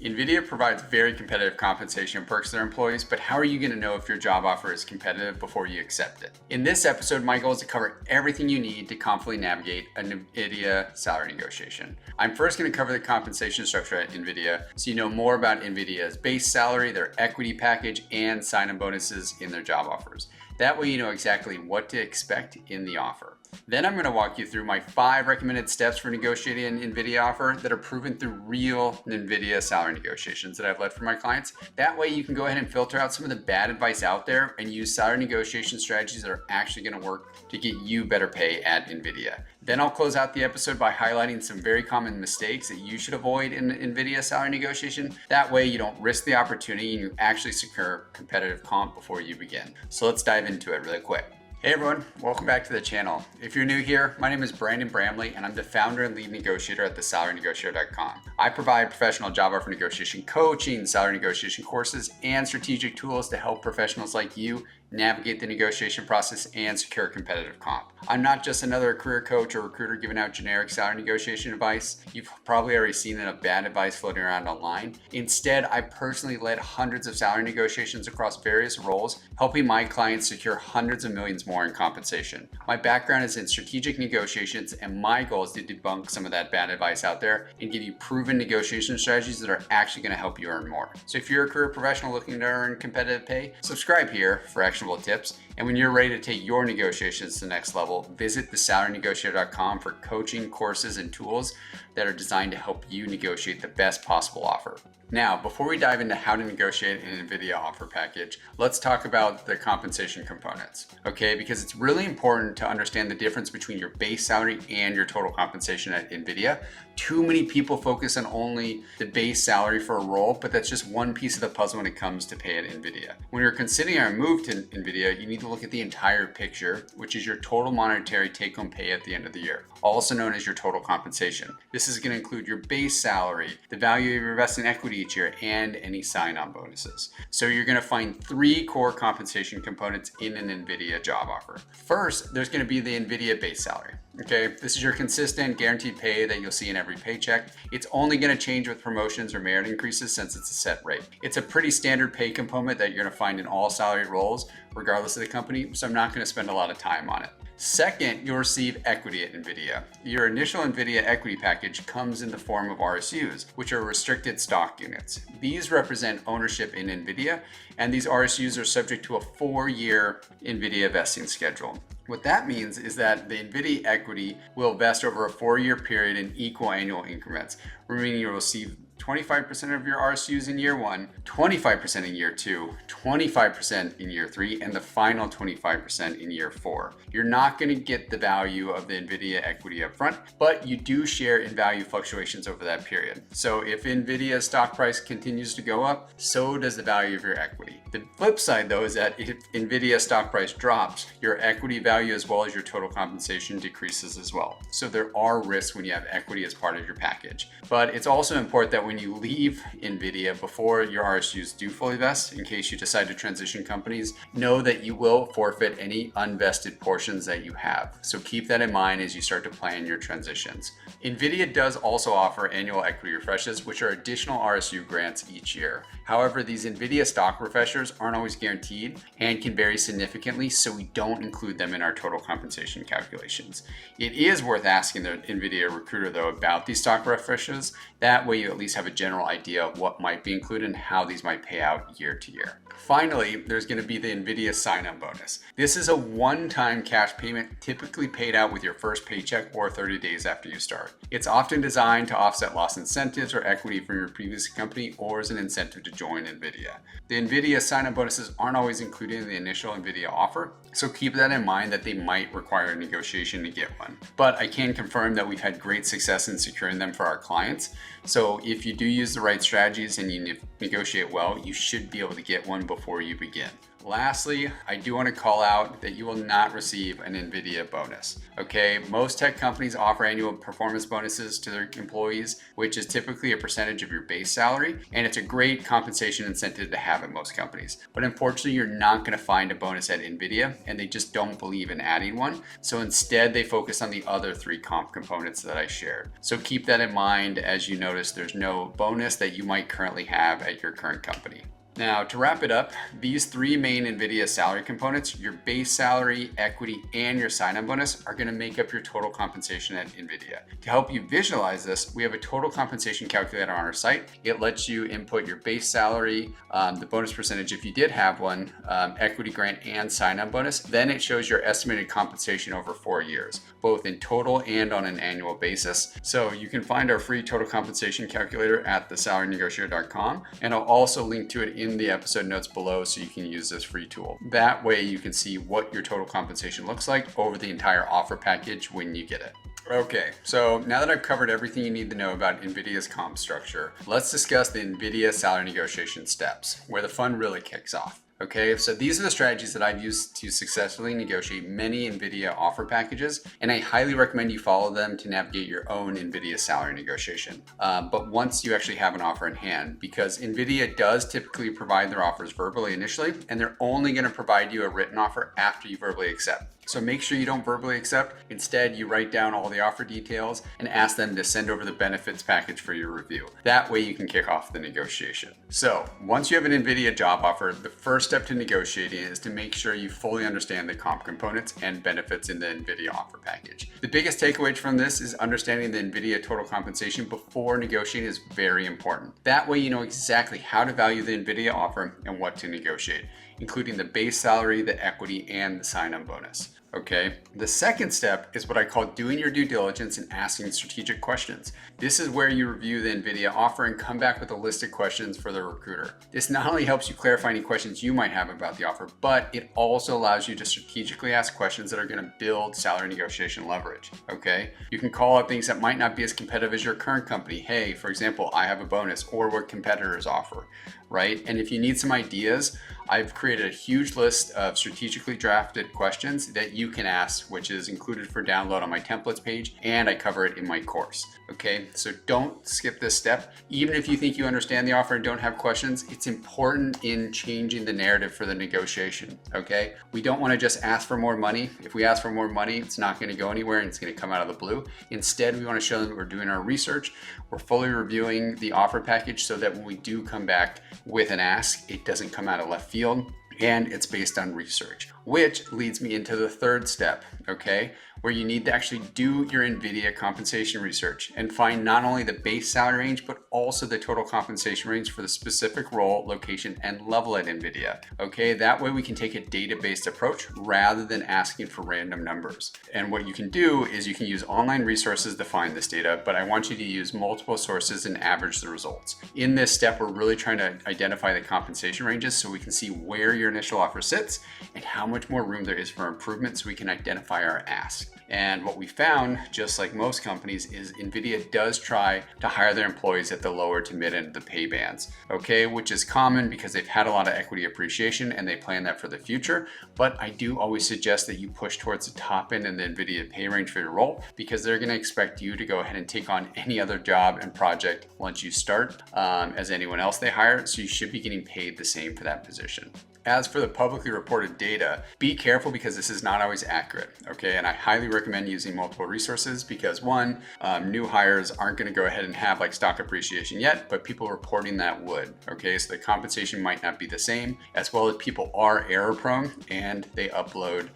Nvidia provides very competitive compensation and perks to their employees, but how are you going to know if your job offer is competitive before you accept it? In this episode, my goal is to cover everything you need to confidently navigate a Nvidia salary negotiation. I'm first going to cover the compensation structure at Nvidia so you know more about Nvidia's base salary, their equity package, and sign-on bonuses in their job offers. That way you know exactly what to expect in the offer. Then I'm going to walk you through my 5 recommended steps for negotiating an Nvidia offer that are proven through real Nvidia salary negotiations that I've led for my clients. That way you can go ahead and filter out some of the bad advice out there and use salary negotiation strategies that are actually going to work to get you better pay at Nvidia. Then I'll close out the episode by highlighting some very common mistakes that you should avoid in an Nvidia salary negotiation. That way you don't risk the opportunity and you actually secure competitive comp before you begin. So let's dive into it really quick. Hey everyone, welcome back to the channel. If you're new here, my name is Brandon Bramley and I'm the founder and lead negotiator at thesalarynegotiator.com. I provide professional job offer negotiation coaching, salary negotiation courses, and strategic tools to help professionals like you navigate the negotiation process and secure competitive comp. I'm not just another career coach or recruiter giving out generic salary negotiation advice. You've probably already seen enough bad advice floating around online. Instead, I personally led hundreds of salary negotiations across various roles, helping my clients secure hundreds of millions more in compensation. My background is in strategic negotiations, and my goal is to debunk some of that bad advice out there and give you proven negotiation strategies that are actually going to help you earn more. So if you're a career professional looking to earn competitive pay, subscribe here for actionable tips. And when you're ready to take your negotiations to the next level, visit thesalarynegotiator.com for coaching, courses, and tools that are designed to help you negotiate the best possible offer. Now, before we dive into how to negotiate an Nvidia offer package, let's talk about the compensation components, okay? Because it's really important to understand the difference between your base salary and your total compensation at Nvidia. Too many people focus on only the base salary for a role, but that's just one piece of the puzzle when it comes to pay at Nvidia. When you're considering a move to Nvidia, you need to look at the entire picture, which is your total monetary take-home pay at the end of the year, also known as your total compensation. This is going to include your base salary, the value of your invested equity each year, and any sign-on bonuses. So you're going to find 3 core compensation components in an Nvidia job offer. First, there's going to be the Nvidia base salary. Okay, this is your consistent guaranteed pay that you'll see in every paycheck. It's only going to change with promotions or merit increases since it's a set rate. It's a pretty standard pay component that you're going to find in all salary roles, regardless of the company, so I'm not going to spend a lot of time on it. Second, you'll receive equity at Nvidia. Your initial Nvidia equity package comes in the form of RSUs, which are restricted stock units. These represent ownership in Nvidia, and these RSUs are subject to a 4-year Nvidia vesting schedule. What that means is that the Nvidia equity will vest over a 4-year period in equal annual increments, meaning you'll receive 25% of your RSUs in year 1, 25% in year 2, 25% in year 3, and the final 25% in year 4. You're not going to get the value of the Nvidia equity up front, but you do share in value fluctuations over that period. So if Nvidia's stock price continues to go up, so does the value of your equity. The flip side though is that if Nvidia stock price drops, your equity value as well as your total compensation decreases as well. So there are risks when you have equity as part of your package. But it's also important that when you leave Nvidia before your RSUs do fully vest, in case you decide to transition companies, know that you will forfeit any unvested portions that you have. So keep that in mind as you start to plan your transitions. Nvidia does also offer annual equity refreshes, which are additional RSU grants each year. However, these Nvidia stock refreshers aren't always guaranteed and can vary significantly, so we don't include them in our total compensation calculations. It is worth asking the Nvidia recruiter though about these stock refreshes. That way you at least have a general idea of what might be included and how these might pay out year to year. Finally, there's going to be the Nvidia sign-on bonus. This is a one-time cash payment typically paid out with your first paycheck or 30 days after you start. It's often designed to offset lost incentives or equity from your previous company or as an incentive to join Nvidia. The Nvidia sign-on bonuses aren't always included in the initial Nvidia offer, so keep that in mind that they might require a negotiation to get one. But I can confirm that we've had great success in securing them for our clients. So if you do use the right strategies and you negotiate well, you should be able to get one before you begin. Lastly, I do want to call out that you will not receive an Nvidia bonus. Okay, most tech companies offer annual performance bonuses to their employees, which is typically a percentage of your base salary, and it's a great compensation incentive to have at most companies. But unfortunately, you're not going to find a bonus at Nvidia, and they just don't believe in adding one. So instead, they focus on the other 3 comp components that I shared. So keep that in mind as you notice there's no bonus that you might currently have at your current company. Now, to wrap it up, these 3 main Nvidia salary components, your base salary, equity, and your sign-on bonus, are going to make up your total compensation at Nvidia. To help you visualize this, we have a total compensation calculator on our site. It lets you input your base salary, the bonus percentage if you did have one, equity grant, and sign-on bonus. Then it shows your estimated compensation over 4 years, both in total and on an annual basis. So you can find our free total compensation calculator at thesalarynegotiator.com, and I'll also link to it in the episode notes below so you can use this free tool. That way you can see what your total compensation looks like over the entire offer package when you get it. Okay, so now that I've covered everything you need to know about NVIDIA's comp structure, let's discuss the NVIDIA salary negotiation steps, where the fun really kicks off. Okay, so these are the strategies that I've used to successfully negotiate many NVIDIA offer packages, and I highly recommend you follow them to navigate your own NVIDIA salary negotiation. But once you actually have an offer in hand, because NVIDIA does typically provide their offers verbally initially, and they're only going to provide you a written offer after you verbally accept. So make sure you don't verbally accept. Instead, you write down all the offer details and ask them to send over the benefits package for your review. That way you can kick off the negotiation. So once you have an NVIDIA job offer, the first step to negotiating is to make sure you fully understand the comp components and benefits in the NVIDIA offer package. The biggest takeaway from this is understanding the NVIDIA total compensation before negotiating is very important. That way you know exactly how to value the NVIDIA offer and what to negotiate, including the base salary, the equity, and the sign-on bonus. Okay. The second step is what I call doing your due diligence and asking strategic questions. This is where you review the NVIDIA offer and come back with a list of questions for the recruiter. This not only helps you clarify any questions you might have about the offer, but it also allows you to strategically ask questions that are going to build salary negotiation leverage. Okay. You can call out things that might not be as competitive as your current company. Hey, for example, I have a bonus, or what competitors offer, right? And if you need some ideas, I've created a huge list of strategically drafted questions that you can ask, which is included for download on my templates page, and I cover it in my course. Okay, so don't skip this step. Even if you think you understand the offer and don't have questions, it's important in changing the narrative for the negotiation. Okay, we don't want to just ask for more money. If we ask for more money, it's not going to go anywhere and it's going to come out of the blue. Instead, we want to show them that we're doing our research, we're fully reviewing the offer package so that when we do come back with an ask, it doesn't come out of left field, and it's based on research, which leads me into the third step, okay, where you need to actually do your NVIDIA compensation research and find not only the base salary range, but also the total compensation range for the specific role, location, and level at NVIDIA. Okay, that way we can take a data-based approach rather than asking for random numbers. And what you can do is you can use online resources to find this data, but I want you to use multiple sources and average the results. In this step, we're really trying to identify the compensation ranges so we can see where your initial offer sits and how much more room there is for improvement so we can identify our ask. And what we found, just like most companies, is NVIDIA does try to hire their employees at the lower to mid end of the pay bands, okay, which is common because they've had a lot of equity appreciation and they plan that for the future. But I do always suggest that you push towards the top end in the NVIDIA pay range for your role, because they're going to expect you to go ahead and take on any other job and project once you start as anyone else they hire. So you should be getting paid the same for that position. As for the publicly reported data, be careful because this is not always accurate, okay? And I highly recommend using multiple resources because one, new hires aren't gonna go ahead and have like stock appreciation yet, but people reporting that would, okay? So the compensation might not be the same, as well as people are error prone and they upload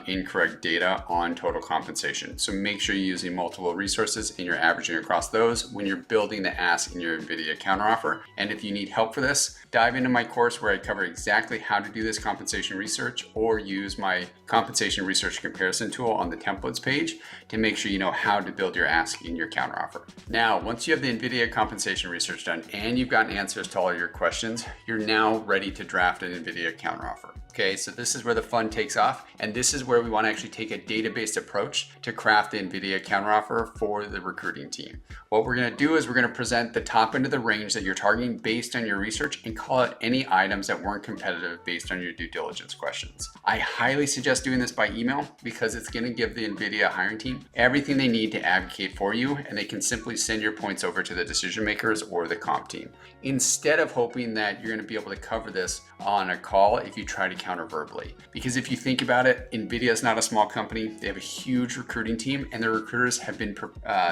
incorrect data on total compensation. So make sure you're using multiple resources and you're averaging across those when you're building the ask in your NVIDIA counteroffer. And if you need help for this, dive into my course where I cover exactly how to do this compensation research, or use my compensation research comparison tool on the templates page to make sure you know how to build your ask in your counteroffer. Now, once you have the NVIDIA compensation research done and you've gotten answers to all your questions, you're now ready to draft an NVIDIA counteroffer. Okay, so this is where the fun takes off, and this is where we want to actually take a data-based approach to craft the Nvidia counteroffer for the recruiting team. What we're going to do is we're going to present the top end of the range that you're targeting based on your research and call out any items that weren't competitive based on your due diligence questions. I highly suggest doing this by email because it's going to give the Nvidia hiring team everything they need to advocate for you, and they can simply send your points over to the decision makers or the comp team. Instead of hoping that you're going to be able to cover this on a call if you try to counter verbally. Because if you think about it, Nvidia is not a small company. They have a huge recruiting team, and their recruiters have been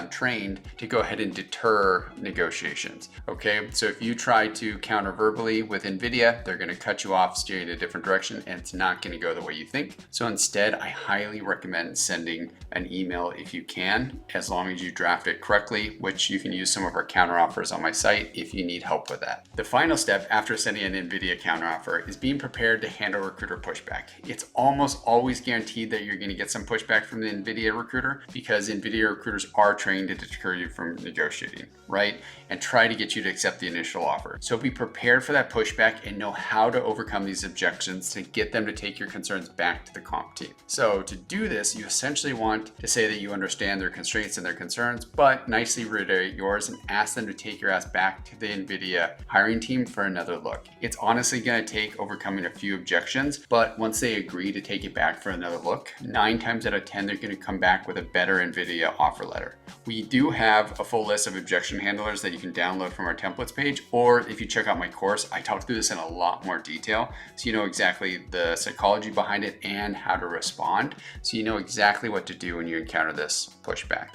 trained to go ahead and deter negotiations. Okay, so if you try to counter verbally with Nvidia, they're going to cut you off, steer you in a different direction, and it's not going to go the way you think. So instead, I highly recommend sending an email if you can, as long as you draft it correctly, which you can use some of our counter offers on my site if you need help with that. The final step after sending an Nvidia counteroffer is being prepared to handle recruiter pushback. It's almost always guaranteed that you're going to get some pushback from the Nvidia recruiter because Nvidia recruiters are trained to deter you from negotiating, right? And try to get you to accept the initial offer. So be prepared for that pushback and know how to overcome these objections to get them to take your concerns back to the comp team. So to do this, you essentially want to say that you understand their constraints and their concerns, but nicely reiterate yours and ask them to take your ass back to the Nvidia hiring team for another look. It's honestly going to take overcoming a few objections, but once they agree to take it back for another look, 9 times out of 10, they're going to come back with a better Nvidia offer letter. We do have a full list of objection handlers that you can download from our templates page, or if you check out my course, I talk through this in a lot more detail, so you know exactly the psychology behind it and how to respond, so you know exactly what to do when you encounter this pushback.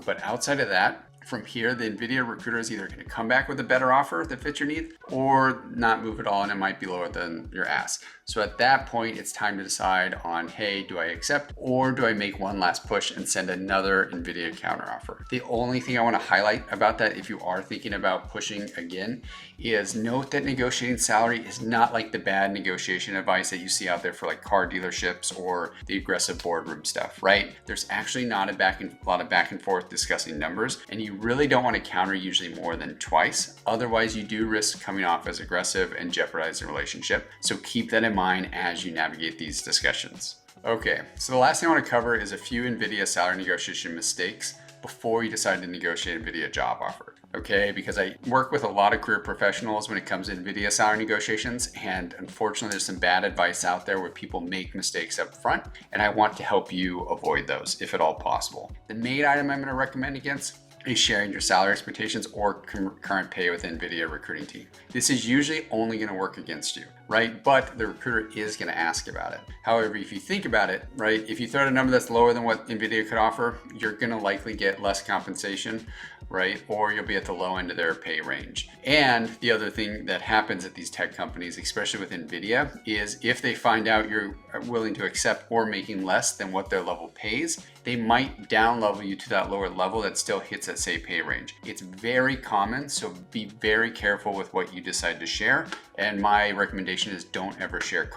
But outside of that, from here, the Nvidia recruiter is either going to come back with a better offer that fits your needs or not move at all, and it might be lower than your ask. So at that point, it's time to decide on, hey, do I accept or do I make one last push and send another Nvidia counteroffer? The only thing I want to highlight about that, if you are thinking about pushing again, is note that negotiating salary is not like the bad negotiation advice that you see out there for like car dealerships or the aggressive boardroom stuff, right? There's actually not a lot of back and forth discussing numbers, and you really don't want to counter usually more than twice. Otherwise, you do risk coming off as aggressive and jeopardize the relationship. So keep that in mind as you navigate these discussions. Okay, so the last thing I want to cover is a few Nvidia salary negotiation mistakes before you decide to negotiate a Nvidia job offer. Okay, because I work with a lot of career professionals when it comes to Nvidia salary negotiations, and unfortunately there's some bad advice out there where people make mistakes up front, and I want to help you avoid those if at all possible. The main item I'm going to recommend against is sharing your salary expectations or current pay with Nvidia recruiting team. This is usually only going to work against you, right? But the recruiter is going to ask about it. However, if you think about it, right, if you throw out a number that's lower than what Nvidia could offer, you're going to likely get less compensation, right? Or you'll be at the low end of their pay range. And the other thing that happens at these tech companies, especially with Nvidia, is if they find out you're willing to accept or making less than what their level pays, they might down level you to that lower level that still hits that same pay range. It's very common, so be very careful with what you decide to share. And my recommendation is don't ever share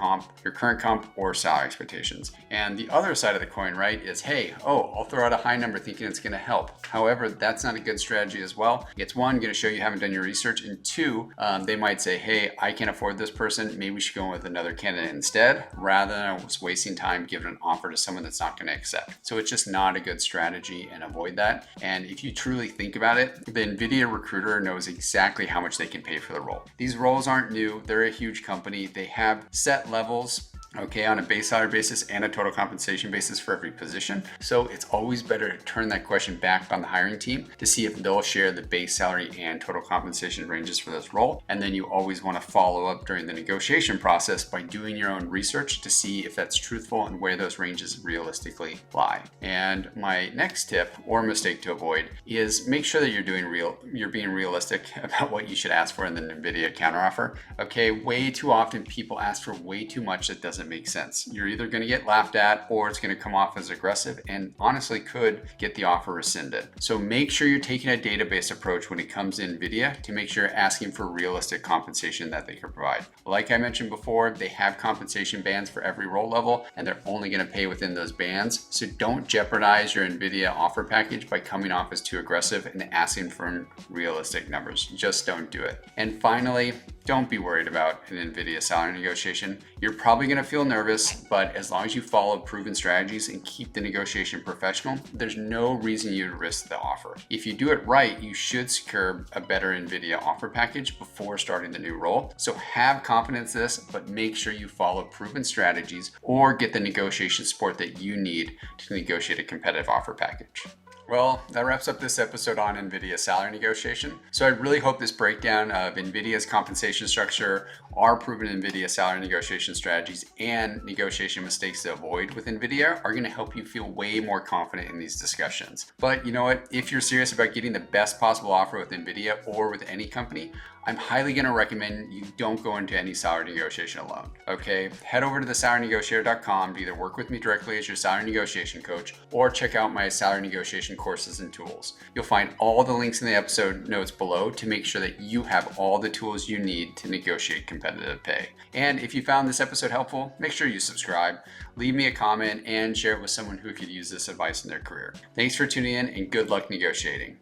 your current comp or salary expectations. And the other side of the coin, right, is hey, I'll throw out a high number thinking it's gonna help. However, that's not a good strategy as well. It's one, gonna show you haven't done your research, and two, they might say, hey, I can't afford this person, maybe we should go with another candidate instead, rather than wasting time giving an offer to someone that's not gonna accept. So it's just not a good strategy, and avoid that. And if you truly think about it, the Nvidia recruiter knows exactly how much they can pay for the role. These roles aren't new, they're a huge company, they have set levels, okay, on a base salary basis and a total compensation basis for every position. So it's always better to turn that question back on the hiring team to see if they'll share the base salary and total compensation ranges for this role. And then you always want to follow up during the negotiation process by doing your own research to see if that's truthful and where those ranges realistically lie. And my next tip or mistake to avoid is make sure that you're being realistic about what you should ask for in the Nvidia counteroffer. Okay, way too often people ask for way too much that doesn't make sense. You're either going to get laughed at or it's going to come off as aggressive and honestly could get the offer rescinded. So make sure you're taking a database approach when it comes to Nvidia to make sure you're asking for realistic compensation that they can provide. Like I mentioned before, they have compensation bands for every role level and they're only going to pay within those bands. So don't jeopardize your Nvidia offer package by coming off as too aggressive and asking for realistic numbers. Just don't do it. And finally, don't be worried about an Nvidia salary negotiation. You're probably going to feel nervous, but as long as you follow proven strategies and keep the negotiation professional, there's no reason you to risk the offer. If you do it right, you should secure a better Nvidia offer package before starting the new role. So have confidence in this, but make sure you follow proven strategies or get the negotiation support that you need to negotiate a competitive offer package. Well, that wraps up this episode on Nvidia salary negotiation. So I really hope this breakdown of Nvidia's compensation structure, our proven Nvidia salary negotiation strategies, and negotiation mistakes to avoid with Nvidia are going to help you feel way more confident in these discussions. But you know what? If you're serious about getting the best possible offer with Nvidia or with any company, I'm highly going to recommend you don't go into any salary negotiation alone. Okay, head over to thesalarynegotiator.com to either work with me directly as your salary negotiation coach or check out my salary negotiation courses and tools. You'll find all the links in the episode notes below to make sure that you have all the tools you need to negotiate competitive pay. And if you found this episode helpful, make sure you subscribe, leave me a comment, and share it with someone who could use this advice in their career. Thanks for tuning in and good luck negotiating.